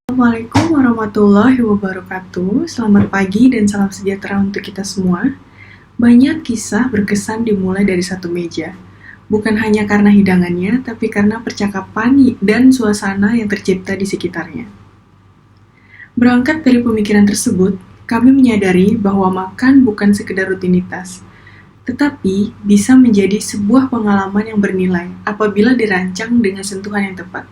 Assalamualaikum warahmatullahi wabarakatuh. Selamat pagi dan salam sejahtera untuk kita semua. Banyak kisah berkesan dimulai dari satu meja. Bukan hanya karena hidangannya, tapi karena percakapan dan suasana yang tercipta di sekitarnya. Berangkat dari pemikiran tersebut, kami menyadari bahwa makan bukan sekedar rutinitas, tetapi bisa menjadi sebuah pengalaman yang bernilai apabila dirancang dengan sentuhan yang tepat.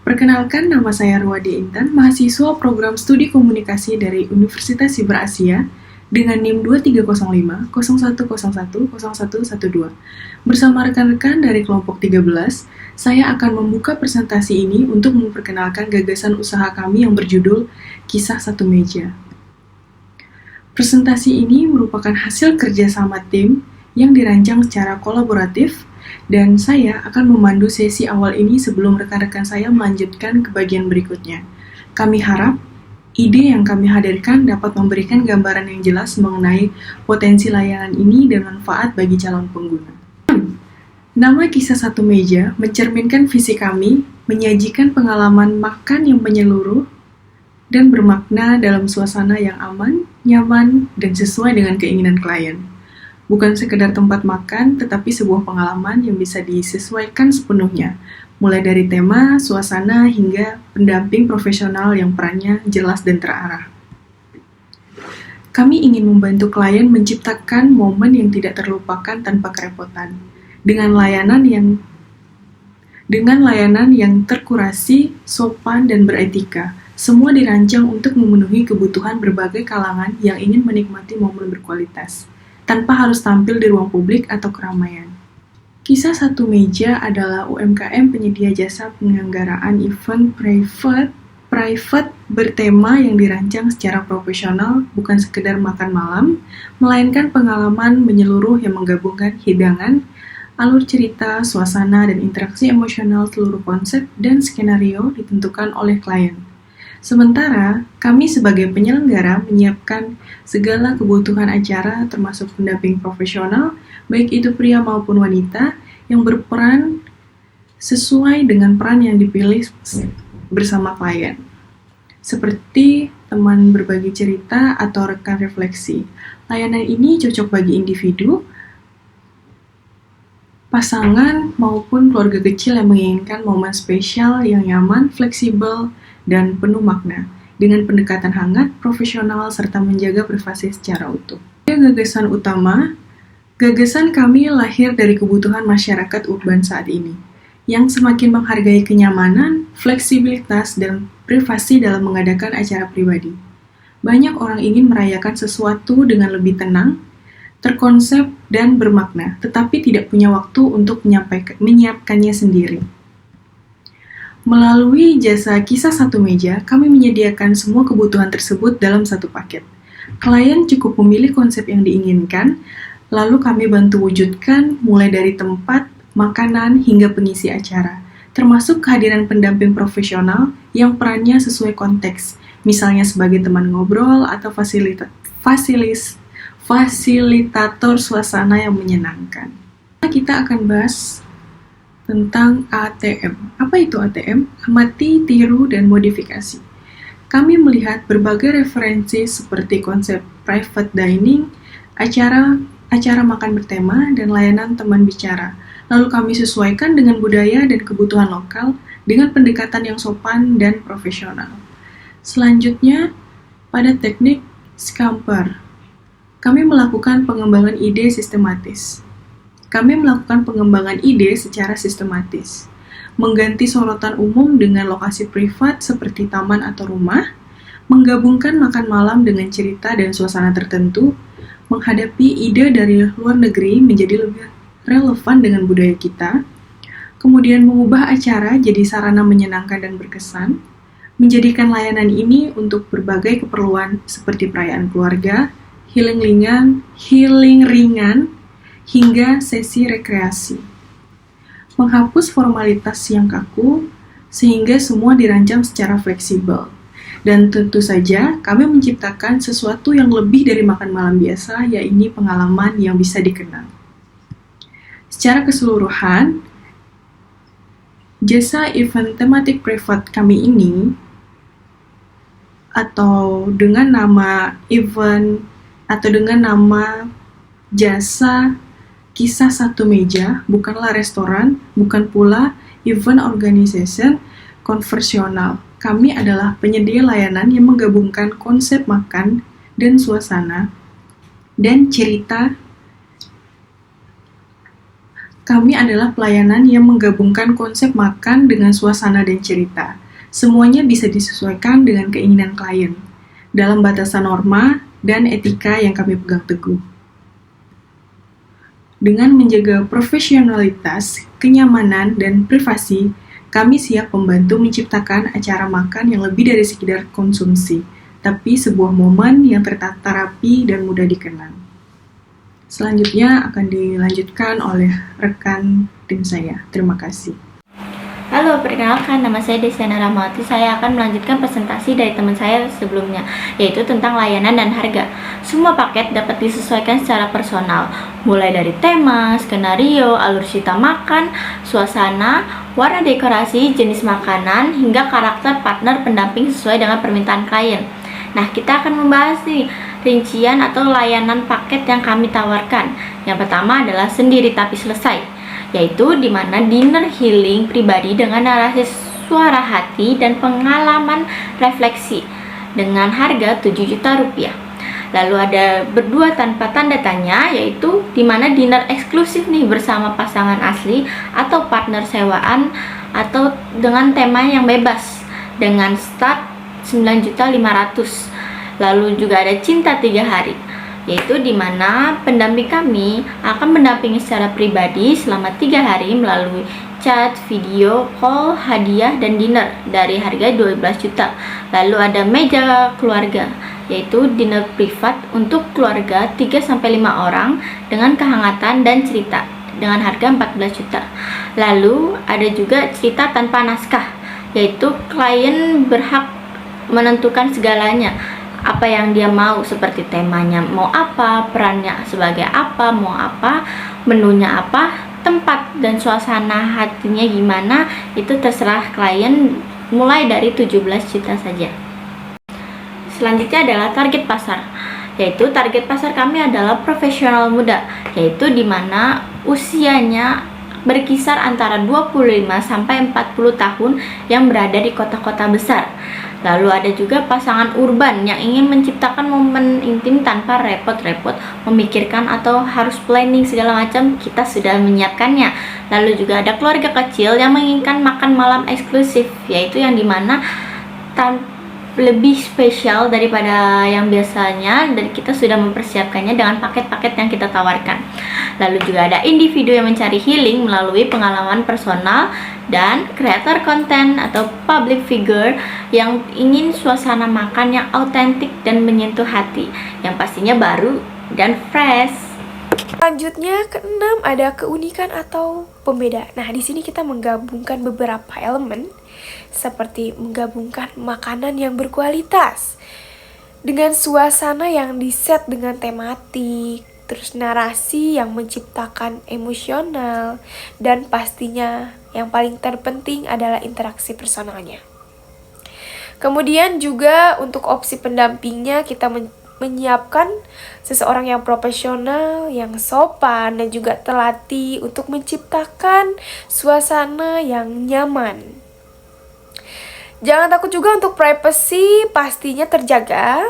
Perkenalkan, nama saya Ruwadi Intan, mahasiswa program studi komunikasi dari Universitas Siber Asia dengan NIM 2305 0101 0112. Bersama rekan-rekan dari kelompok 13, saya akan membuka presentasi ini untuk memperkenalkan gagasan usaha kami yang berjudul Kisah Satu Meja. Presentasi ini merupakan hasil kerjasama tim yang dirancang secara kolaboratif, dan saya akan memandu sesi awal ini sebelum rekan-rekan saya melanjutkan ke bagian berikutnya. Kami harap ide yang kami hadirkan dapat memberikan gambaran yang jelas mengenai potensi layanan ini dan manfaat bagi calon pengguna. Nama Kisah Satu Meja mencerminkan visi kami menyajikan pengalaman makan yang menyeluruh dan bermakna dalam suasana yang aman, nyaman, dan sesuai dengan keinginan klien. Bukan sekedar tempat makan, tetapi sebuah pengalaman yang bisa disesuaikan sepenuhnya, mulai dari tema, suasana, hingga pendamping profesional yang perannya jelas dan terarah. Kami ingin membantu klien menciptakan momen yang tidak terlupakan tanpa kerepotan, dengan layanan yang terkurasi, sopan, dan beretika. Semua dirancang untuk memenuhi kebutuhan berbagai kalangan yang ingin menikmati momen berkualitas, tanpa harus tampil di ruang publik atau keramaian. Kisah Satu Meja adalah UMKM penyedia jasa penyelenggaraan event private bertema yang dirancang secara profesional, bukan sekedar makan malam, melainkan pengalaman menyeluruh yang menggabungkan hidangan, alur cerita, suasana, dan interaksi emosional. Seluruh konsep dan skenario ditentukan oleh klien. Sementara, kami sebagai penyelenggara menyiapkan segala kebutuhan acara termasuk pendamping profesional, baik itu pria maupun wanita, yang berperan sesuai dengan peran yang dipilih bersama klien. Seperti teman berbagi cerita atau rekan refleksi. Layanan ini cocok bagi individu, pasangan, maupun keluarga kecil yang menginginkan momen spesial yang nyaman, fleksibel, dan penuh makna, dengan pendekatan hangat, profesional, serta menjaga privasi secara utuh. Gagasan utama, gagasan kami lahir dari kebutuhan masyarakat urban saat ini, yang semakin menghargai kenyamanan, fleksibilitas, dan privasi dalam mengadakan acara pribadi. Banyak orang ingin merayakan sesuatu dengan lebih tenang, terkonsep, dan bermakna, tetapi tidak punya waktu untuk menyiapkannya sendiri. Melalui jasa Kisah Satu Meja, kami menyediakan semua kebutuhan tersebut dalam satu paket. Klien cukup memilih konsep yang diinginkan, lalu kami bantu wujudkan mulai dari tempat, makanan, hingga pengisi acara, termasuk kehadiran pendamping profesional yang perannya sesuai konteks, misalnya sebagai teman ngobrol atau fasilitator suasana yang menyenangkan. Kita akan bahas tentang ATM. Apa itu ATM? Amati, tiru, dan modifikasi. Kami melihat berbagai referensi seperti konsep private dining, acara makan bertema, dan layanan teman bicara. Lalu kami sesuaikan dengan budaya dan kebutuhan lokal dengan pendekatan yang sopan dan profesional. Selanjutnya, pada teknik Scamper, kami melakukan pengembangan ide sistematis. Kami melakukan pengembangan ide secara sistematis, mengganti sorotan umum dengan lokasi privat seperti taman atau rumah, menggabungkan makan malam dengan cerita dan suasana tertentu, menghadapi ide dari luar negeri menjadi lebih relevan dengan budaya kita, kemudian mengubah acara jadi sarana menyenangkan dan berkesan, menjadikan layanan ini untuk berbagai keperluan seperti perayaan keluarga, healing ringan, hingga sesi rekreasi. Menghapus formalitas yang kaku, sehingga semua dirancang secara fleksibel. Dan tentu saja, kami menciptakan sesuatu yang lebih dari makan malam biasa, yaitu pengalaman yang bisa dikenal. Secara keseluruhan, jasa event tematik privat kami ini atau dengan nama event atau dengan nama jasa kisah satu meja, bukanlah restoran, bukan pula event organization konvensional. Kami adalah penyedia layanan yang menggabungkan konsep makan dan suasana dan cerita. Kami adalah pelayanan yang menggabungkan konsep makan dengan suasana dan cerita. Semuanya bisa disesuaikan dengan keinginan klien, dalam batasan norma dan etika yang kami pegang teguh. Dengan menjaga profesionalitas, kenyamanan, dan privasi, kami siap membantu menciptakan acara makan yang lebih dari sekedar konsumsi, tapi sebuah momen yang tertata rapi dan mudah dikenang. Selanjutnya akan dilanjutkan oleh rekan tim saya. Terima kasih. Halo, perkenalkan, nama saya Desiana Rahmawati. Saya akan melanjutkan presentasi dari teman saya sebelumnya, yaitu tentang layanan dan harga. Semua paket dapat disesuaikan secara personal, mulai dari tema, skenario, alur cerita makan, suasana, warna dekorasi, jenis makanan, hingga karakter partner pendamping sesuai dengan permintaan klien. Nah, kita akan membahas nih rincian atau layanan paket yang kami tawarkan. Yang pertama adalah sendiri tapi selesai, yaitu di mana dinner healing pribadi dengan narasi suara hati dan pengalaman refleksi dengan harga 7 juta rupiah. Lalu ada berdua tanpa tanda tanya, yaitu di mana dinner eksklusif nih bersama pasangan asli atau partner sewaan atau dengan tema yang bebas dengan start 9.500.000. Lalu juga ada cinta 3 hari, yaitu di mana pendamping kami akan mendampingi secara pribadi selama 3 hari melalui chat, video, call, hadiah, dan dinner dari harga 12 juta. Lalu ada meja keluarga, yaitu dinner privat untuk keluarga 3-5 orang dengan kehangatan dan cerita dengan harga 14 juta. Lalu ada juga cerita tanpa naskah, yaitu klien berhak menentukan segalanya, apa yang dia mau, seperti temanya mau apa, perannya sebagai apa, mau apa, menunya apa, tempat dan suasana hatinya gimana, itu terserah klien, mulai dari 17 juta saja. Selanjutnya adalah target pasar, yaitu target pasar kami adalah profesional muda, yaitu dimana usianya berkisar antara 25 sampai 40 tahun yang berada di kota-kota besar. Lalu ada juga pasangan urban yang ingin menciptakan momen intim tanpa repot-repot memikirkan atau harus planning segala macam, kita sudah menyiapkannya. Lalu juga ada keluarga kecil yang menginginkan makan malam eksklusif, yaitu yang dimana lebih spesial daripada yang biasanya, dan kita sudah mempersiapkannya dengan paket-paket yang kita tawarkan. Lalu juga ada individu yang mencari healing melalui pengalaman personal, dan kreator konten atau public figure yang ingin suasana makan yang autentik dan menyentuh hati, yang pastinya baru dan fresh. Selanjutnya, keenam, ada keunikan atau pembeda. Nah, di sini kita menggabungkan beberapa elemen seperti menggabungkan makanan yang berkualitas dengan suasana yang diset dengan tematik, terus narasi yang menciptakan emosional, dan pastinya yang paling terpenting adalah interaksi personalnya. Kemudian juga untuk opsi pendampingnya kita menyiapkan seseorang yang profesional, yang sopan, dan juga terlatih untuk menciptakan suasana yang nyaman. Jangan takut juga untuk privacy, pastinya terjaga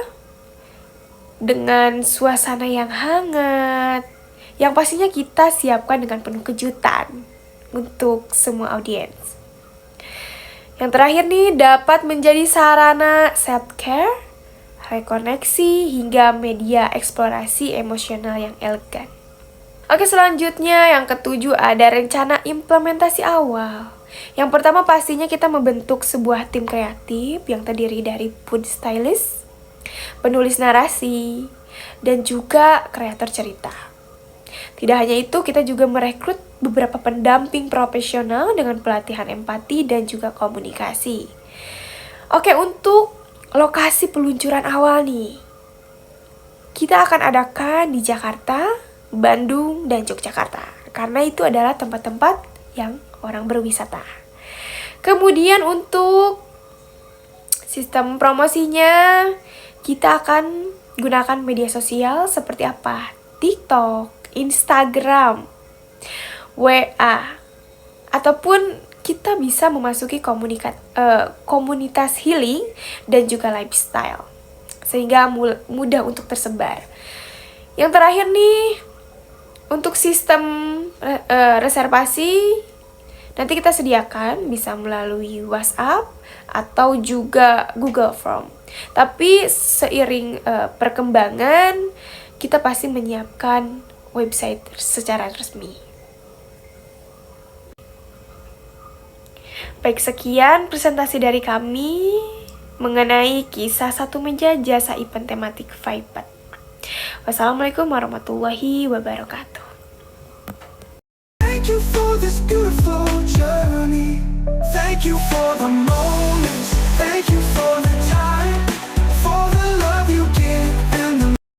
dengan suasana yang hangat, yang pastinya kita siapkan dengan penuh kejutan untuk semua audiens. Yang terakhir nih, dapat menjadi sarana self-care, rekoneksi, hingga media eksplorasi emosional yang elegan. Oke, selanjutnya yang ketujuh ada rencana implementasi awal. Yang pertama pastinya kita membentuk sebuah tim kreatif yang terdiri dari food stylist, penulis narasi, dan juga kreator cerita. Tidak hanya itu, kita juga merekrut beberapa pendamping profesional dengan pelatihan empati dan juga komunikasi. Oke, untuk lokasi peluncuran awal nih, kita akan adakan di Jakarta, Bandung, dan Yogyakarta, karena itu adalah tempat-tempat yang orang berwisata. Kemudian untuk Sistem promosinya, kita akan gunakan media sosial seperti apa? TikTok, Instagram, WA, ataupun kita bisa memasuki komunitas healing dan juga lifestyle, sehingga mudah untuk tersebar. Yang terakhir nih, untuk sistem reservasi, nanti kita sediakan bisa melalui WhatsApp atau juga Google Form. Tapi seiring perkembangan, kita pasti menyiapkan website secara resmi. Baik, sekian presentasi dari kami mengenai kisah satu meja jasa event tematik Vipat. Wassalamualaikum warahmatullahi wabarakatuh. Thank you for this beautiful journey. Thank you for the moment.